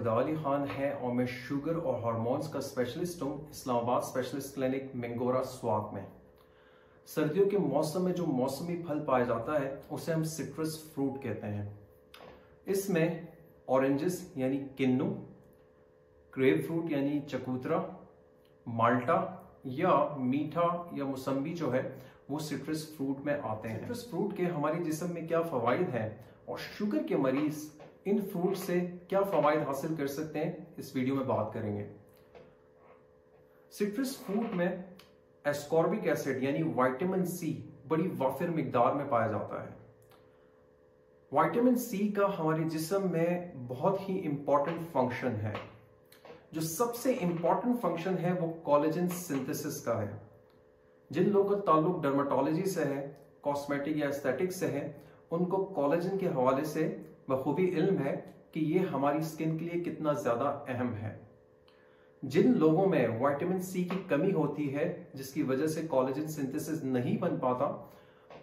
रज़ा अली खान है और मैं शुगर और हार्मोन्स का स्पेशलिस्ट हूँ इस्लामाबाद स्पेशलिस्ट क्लिनिक मिंगोरा स्वाक में। सर्दियों के मौसम में जो मौसमी फल पाया जाता है उसे हम सिट्रस फ्रूट कहते हैं। इसमें ऑरेंजेस यानी किन्नू, ग्रेप फ्रूट यानी चकोतरा, माल्टा या मीठा या मौसम्बी जो है वो सिट्रस फ्रूट में आते हैं। सिट्रस फ्रूट के हमारे जिस्म में क्या फ़वाइद हैं और शुगर के मरीज इन फ्रूट से क्या फ़वाइद हासिल कर सकते हैं, इस वीडियो में बात करेंगे। सिट्रस फ्रूट में एस्कॉर्बिक एसिड यानी विटामिन सी बड़ी वाफिर मिकदार में पाया जाता है। विटामिन सी का हमारे जिस्म में बहुत ही इंपॉर्टेंट फंक्शन है। जो सबसे इंपॉर्टेंट फंक्शन है वो कोलेजन सिंथेसिस का है। जिन लोगों का ताल्लुक डर्मेटोलॉजी से है, कॉस्मेटिक या एस्थेटिक्स से है, उनको कोलेजन के हवाले से बखूबी इल्म है कि ये हमारी स्किन के लिए कितना ज्यादा अहम है। जिन लोगों में विटामिन सी की कमी होती है जिसकी वजह से कोलेजन सिंथेसिस नहीं बन पाता,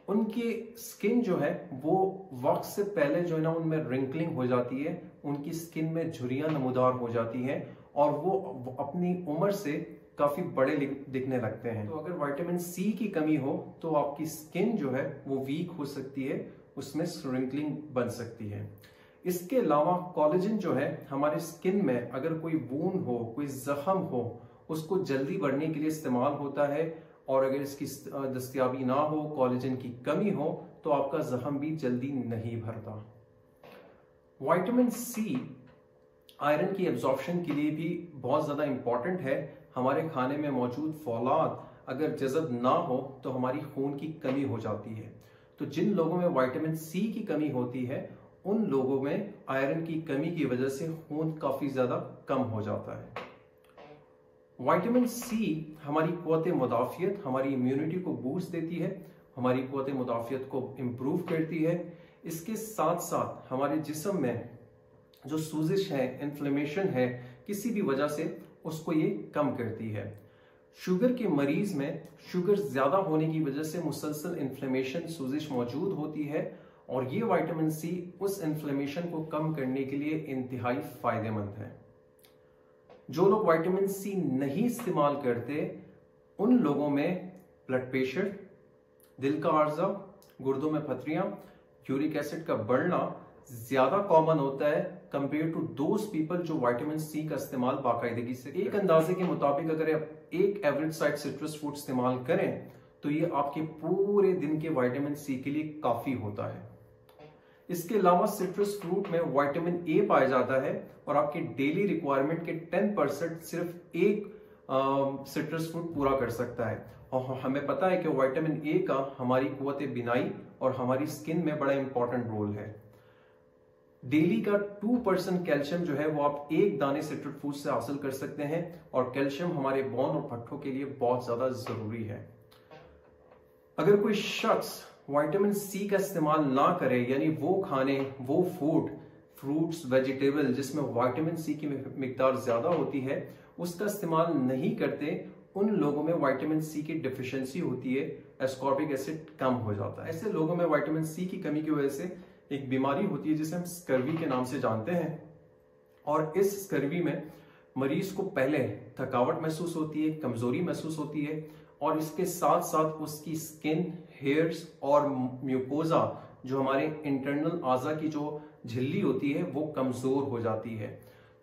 उनकी स्किन जो है वो वक्त से पहले जो है ना उनमें रिंकलिंग हो जाती है, उनकी स्किन में झुर्रियां नमूदार हो जाती हैं और वो अपनी उम्र से काफी बड़े दिखने लगते हैं। तो अगर विटामिन सी की कमी हो तो आपकी स्किन जो है वो वीक हो सकती है, उसमें रिंकलिंग बन सकती है। इसके अलावा कोलेजन जो है हमारे स्किन में अगर कोई वूंड हो, कोई जख्म हो, उसको जल्दी बढ़ने के लिए इस्तेमाल होता है और अगर इसकी दस्तयाबी ना हो, कोलेजन की कमी हो तो आपका जख्म भी जल्दी नहीं भरता। विटामिन सी आयरन की एब्जॉर्प्शन के लिए भी बहुत ज्यादा इंपॉर्टेंट है। हमारे खाने में मौजूद फौलाद अगर जज़ब ना हो तो हमारी खून की कमी हो जाती है। तो जिन लोगों में विटामिन सी की कमी होती है उन लोगों में आयरन की कमी की वजह से खून काफी ज्यादा कम हो जाता है। विटामिन सी हमारी क़ुव्वत मुदाफ़ियत, हमारी इम्यूनिटी को बूस्ट देती है, हमारी क़ुव्वत मुदाफ़ियत को इम्प्रूव करती है। इसके साथ साथ हमारे जिस्म में जो सूजिश है, इन्फ्लेमेशन है, किसी भी वजह से उसको ये कम करती है। शुगर के मरीज में शुगर ज्यादा होने की वजह से मुसलसल इन्फ्लेमेशन, सूजिश मौजूद होती है और ये विटामिन सी उस इन्फ्लेमेशन को कम करने के लिए इंतहाई फायदेमंद है। जो लोग विटामिन सी नहीं इस्तेमाल करते उन लोगों में ब्लड प्रेशर, दिल का आर्जा, गुर्दों में पथरियां, यूरिक एसिड का बढ़ना ज्यादा कॉमन होता है कंपेयर टू दोज पीपल जो विटामिन सी का इस्तेमाल बाकायदगी से। एक अंदाजे के मुताबिक अगर आप एक एवरेज साइज सिट्रस फ्रूट इस्तेमाल करें तो ये आपके पूरे दिन के विटामिन सी के लिए काफी होता है। इसके अलावा सिट्रस फ्रूट में विटामिन ए पाया जाता है और आपके डेली रिक्वायरमेंट के 10% सिर्फ एक सिट्रस फ्रूट पूरा कर सकता है। और हमें पता है कि विटामिन ए का हमारी क़ुव्वत बिनाई और हमारी स्किन में बड़ा इंपॉर्टेंट रोल है। डेली का 2% कैल्शियम जो है वो आप एक दाने सिट्रस फ्रूट से हासिल कर सकते हैं और कैल्शियम हमारे बोन और पट्टों के लिए बहुत ज्यादा जरूरी है। अगर कोई शख्स विटामिन सी का इस्तेमाल ना करे, यानी वो खाने, वो फूड, फ्रूट्स, वेजिटेबल जिसमें विटामिन सी की मिकदार ज्यादा होती है उसका इस्तेमाल नहीं करते, उन लोगों में विटामिन सी की डिफिशियंसी होती है, एस्कॉर्बिक एसिड कम हो जाता है। ऐसे लोगों में विटामिन सी की कमी की वजह से एक बीमारी होती है जिसे हम स्कर्वी के नाम से जानते हैं और इस स्कर्वी में मरीज को पहले थकावट महसूस होती है, कमजोरी महसूस होती है और इसके साथ साथ उसकी स्किन, हेयर्स और म्यूकोजा जो हमारे इंटरनल आज़ा की जो झिल्ली होती है वो कमजोर हो जाती है।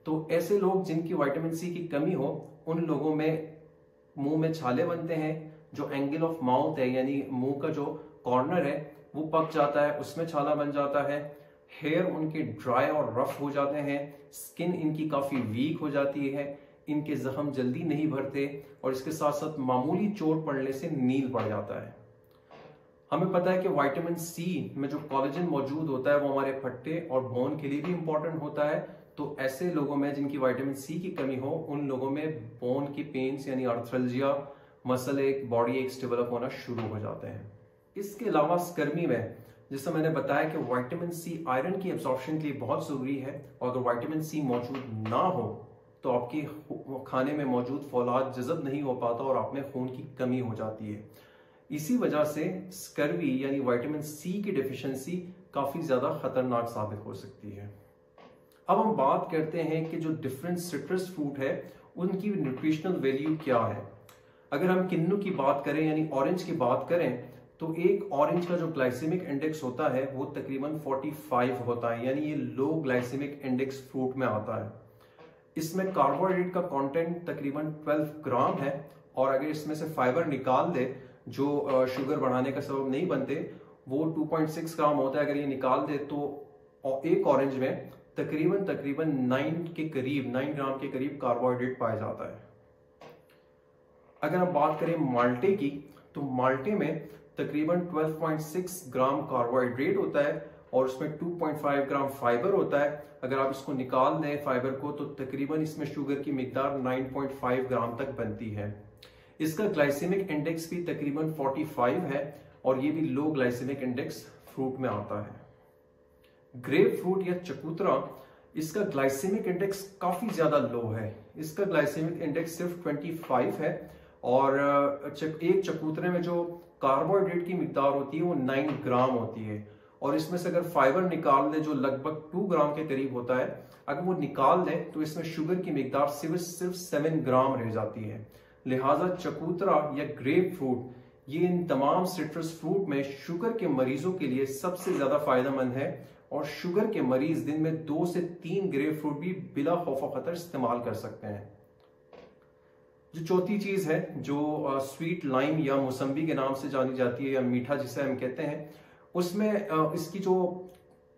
तो ऐसे लोग जिनकी विटामिन सी की कमी हो उन लोगों में मुंह में छाले बनते हैं, जो एंगल ऑफ माउथ है यानी मुंह का जो कॉर्नर है वो पक जाता है, उसमें छाला बन जाता है, हेयर उनके ड्राई और रफ हो जाते हैं, स्किन इनकी काफी वीक हो जाती है, इनके जख्म जल्दी नहीं भरते और इसके साथ साथ मामूली चोट पड़ने से नील बढ़ जाता है। हमें पता है कि विटामिन सी में जो कोलेजन मौजूद होता है वो हमारे फट्टे और बोन के लिए भी इंपॉर्टेंट होता है। तो ऐसे लोगों में जिनकी विटामिन सी की कमी हो उन लोगों में बोन की पेन्स यानी आर्थ्रल्जिया, मसल एक, बॉडी एक्स डेवलप होना शुरू हो जाते हैं। इसके अलावा स्कर्वी में जैसा मैंने बताया कि विटामिन सी आयरन की एब्जॉर्प्शन के लिए बहुत जरूरी है और अगर विटामिन सी मौजूद ना हो तो आपके खाने में मौजूद फौलाद जज़ब नहीं हो पाता और आप में खून की कमी हो जाती है। इसी वजह से स्कर्वी यानी विटामिन सी की डिफिशियंसी काफी ज्यादा खतरनाक साबित हो सकती है। अब हम बात करते हैं कि जो डिफरेंट सिट्रस फ्रूट है उनकी न्यूट्रिशनल वैल्यू क्या है। अगर हम किन्नू की बात करें यानी ऑरेंज की बात करें तो एक ऑरेंज का जो ग्लाइसेमिक इंडेक्स होता है वो तकरीबन 45 होता है, यानी ये लो ग्लाइसेमिक इंडेक्स फ्रूट में आता है। इसमें कार्बोहाइड्रेट का कंटेंट तकरीबन 12 ग्राम है और अगर इसमें से फाइबर निकाल दे जो शुगर बढ़ाने का सबब नहीं बनते वो 2.6 ग्राम होता है। अगर ये निकाल दे तो एक ऑरेंज में तकरीबन 9 ग्राम के करीब कार्बोहाइड्रेट पाया जाता है। अगर हम बात करें माल्टे की तो माल्टे में तकरीबन 12.6 ग्राम कार्बोहाइड्रेट होता है और उसमें 2.5 ग्राम फाइबर होता है। अगर आप इसको निकाल दें फाइबर को तो तकरीबन इसमें शुगर की मिकदार 9.5 ग्राम तक बनती है। इसका ग्लाइसेमिक इंडेक्स भी तकरीबन 45 है और ये भी लो ग्लाइसेमिक इंडेक्स फ्रूट में आता है। ग्रेप फ्रूट या चकोतरा, इसका ग्लाइसेमिक इंडेक्स काफी ज्यादा लो है। इसका ग्लाइसेमिक इंडेक्स सिर्फ 25 है और एक चकोतरे में जो कार्बोहाइड्रेट की मिकदार होती है वो 9 ग्राम होती है और इसमें से अगर फाइबर निकाल दे जो लगभग 2 ग्राम के करीब होता है, अगर वो निकाल दे तो इसमें शुगर की मिकदार सिर्फ 7 ग्राम रह जाती है। लिहाजा चकोतरा या ग्रेप फ्रूट ये इन तमाम सिट्रस फ्रूट में शुगर के मरीजों के लिए सबसे ज्यादा फायदेमंद है और शुगर के मरीज दिन में 2 से 3 ग्रेप फ्रूट भी बिला खौफ खतर इस्तेमाल कर सकते हैं। जो चौथी चीज है जो स्वीट लाइम या मौसम्बी के नाम से जानी जाती है या मीठा जिसे हम कहते हैं, उसमें इसकी जो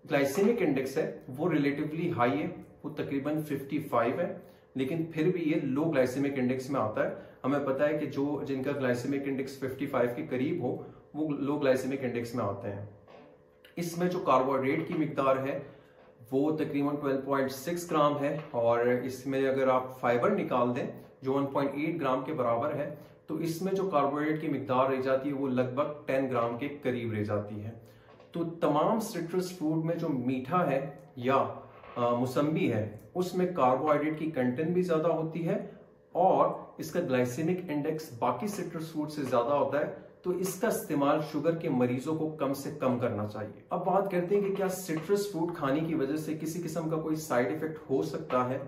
ग्लाइसेमिक इंडेक्स है वो रिलेटिवली हाई है, वो तकरीबन 55 है, लेकिन फिर भी ये लो ग्लाइसेमिक इंडेक्स में आता है। हमें पता है कि जो जिनका ग्लाइसेमिक इंडेक्स 55 के करीब हो वो लो ग्लाइसेमिक इंडेक्स में आते हैं। इसमें जो कार्बोहाइड्रेट की मिकदार है वो तकरीबन 12.6 ग्राम है और इसमें अगर आप फाइबर निकाल दें जो 1.8 ग्राम के बराबर है तो इसमें जो कार्बोहाइड्रेट की मिकदार रह जाती है वो लगभग 10 ग्राम के करीब रह जाती है। तो तमाम सिट्रस फ्रूट में जो मीठा है या मौसम्बी है उसमें कार्बोहाइड्रेट की कंटेंट भी ज्यादा होती है और इसका ग्लाइसेमिक इंडेक्स बाकी सिट्रस फ्रूट से ज्यादा होता है, तो इसका इस्तेमाल शुगर के मरीजों को कम से कम करना चाहिए। अब बात करते हैं कि क्या सिट्रस फ्रूट खाने की वजह से किसी किस्म का कोई साइड इफेक्ट हो सकता है।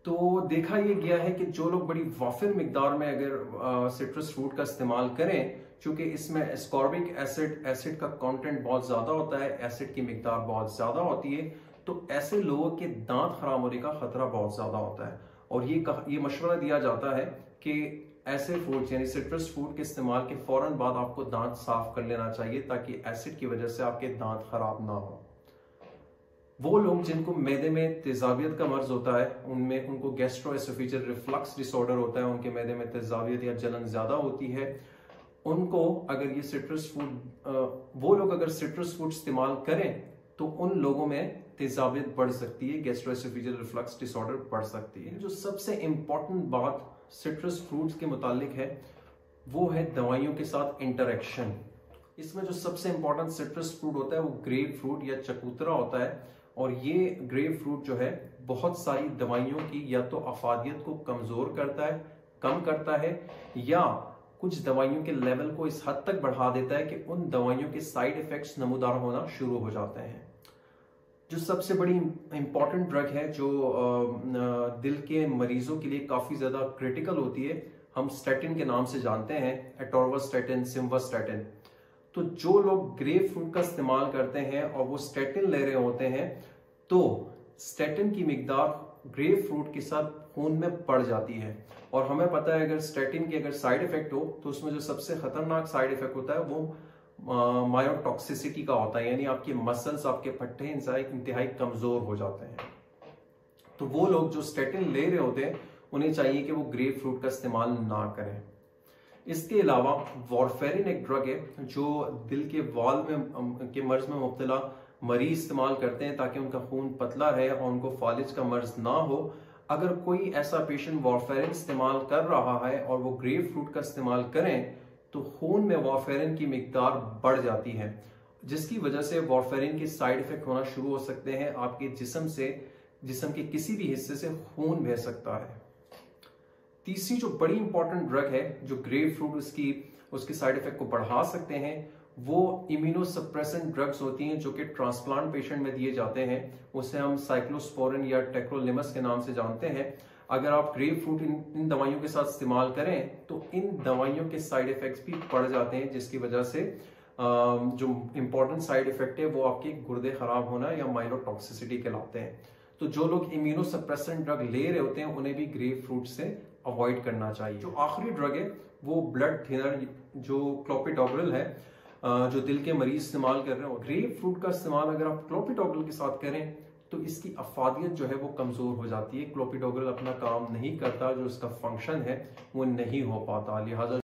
तो देखा यह गया है कि जो लोग बड़ी वाफिर मिकदार में अगर सिट्रस फ्रूट का इस्तेमाल करें, चूंकि इसमें एस्कॉर्बिक एसिड का कंटेंट बहुत ज्यादा होता है, एसिड की मिकदार बहुत ज्यादा होती है, तो ऐसे लोगों के दांत खराब होने का खतरा बहुत ज्यादा होता है। और ये मशवरा दिया जाता है कि ऐसे फ्रूट यानी सिट्रस फ्रूट के इस्तेमाल के फौरन बाद आपको दांत साफ कर लेना चाहिए ताकि एसिड की वजह से आपके दांत खराब ना हो। वो लोग जिनको मैदे में तेजाबियत का मर्ज होता है उनको गैस्ट्रोएसोफेजियल रिफ्लक्स डिसऑर्डर होता है, उनके मैदे में तेजाबियत या जलन ज्यादा होती है, उनको अगर ये सिट्रस फ्रूट वो लोग अगर सिट्रस फ्रूट इस्तेमाल करें तो उन लोगों में तेजाबियत बढ़ सकती है, गैस्ट्रोएसोफेजियल रिफ्लक्स डिसऑर्डर बढ़ सकती है। जो सबसे इंपॉर्टेंट बात सिट्रस फ्रूट्स के मुतालिक है वो है दवाइयों के साथ इंटरेक्शन। इसमें जो सबसे इंपॉर्टेंट सिट्रस फ्रूट होता है वो ग्रेप फ्रूट या चकोतरा होता है और ये ग्रेप फ्रूट जो है बहुत सारी दवाइयों की या तो अफादियत को कमजोर करता है, कम करता है, या कुछ दवाइयों के लेवल को इस हद तक बढ़ा देता है कि उन दवाइयों के साइड इफेक्ट्स नमूदार होना शुरू हो जाते हैं। जो सबसे बड़ी इंपॉर्टेंट ड्रग है जो दिल के मरीजों के लिए काफी ज्यादा क्रिटिकल होती है, हम स्टैटिन के नाम से जानते हैं, एटोर्वास्टैटिन, सिम्वास्टैटिन। तो जो लोग ग्रेप फ्रूट का इस्तेमाल करते हैं और वो स्टैटिन ले रहे होते हैं तो स्टैटिन की मिकदार ग्रेप फ्रूट के साथ खून में बढ़ जाती है। और हमें पता है अगर स्टैटिन की अगर साइड इफेक्ट हो तो उसमें जो सबसे खतरनाक साइड इफेक्ट होता है वो मायोटॉक्सिसिटी का होता है, यानी आपके मसल्स, आपके पट्टे इंतहाई कमजोर हो जाते हैं। तो वो लोग जो स्टैटिन ले रहे होते हैं उन्हें चाहिए कि वो ग्रेप फ्रूट का इस्तेमाल ना करें। इसके अलावा वॉरफेरिन एक ड्रग है जो दिल के वाल में के मर्ज में मुब्तला मरीज इस्तेमाल करते हैं ताकि उनका खून पतला रहे और उनको फालिज का मर्ज ना हो। अगर कोई ऐसा पेशेंट वॉरफेरिन इस्तेमाल कर रहा है और वो ग्रेप फ्रूट का इस्तेमाल करें तो खून में वॉरफेरिन की मिकदार बढ़ जाती है, जिसकी वजह से वॉरफेरिन के साइड इफेक्ट होना शुरू हो सकते हैं। आपके जिस्म के किसी भी हिस्से से खून बह सकता है। तीसरी जो बड़ी इंपॉर्टेंट ड्रग है जो ग्रेप फ्रूट उसके साइड इफेक्ट को बढ़ा सकते हैं वो इम्यूनोसप्रेसेंट ड्रग्स होती हैं जो कि ट्रांसप्लांट पेशेंट में दिए जाते हैं। उसे हम साइक्लोस्पोरिन या टेक्रोलिमस के नाम से जानते हैं। अगर आप ग्रेप फ्रूट इन दवाइयों के साथ इस्तेमाल करें तो इन दवाइयों के साइड इफेक्ट्स भी बढ़ जाते हैं, जिसकी वजह से जो इंपॉर्टेंट साइड इफेक्ट है वो आपके गुर्दे खराब होना या माइलोटॉक्सिसिटी कहलाते हैं। तो जो लोग इम्यूनोसप्रेसेंट ड्रग ले रहे होते हैं उन्हें भी ग्रेप फ्रूट से अवॉइड करना चाहिए। जो आखिरी ड्रग है वो ब्लड थिनर जो क्लोपिडोग्रेल है, जो दिल के मरीज इस्तेमाल कर रहे हो। ग्रेप फ्रूट का इस्तेमाल अगर आप क्लोपिडोग्रेल के साथ करें तो इसकी अफादियत जो है वो कमजोर हो जाती है। क्लोपिडोग्रेल अपना काम नहीं करता, जो इसका फंक्शन है वो नहीं हो पाता। लिहाजा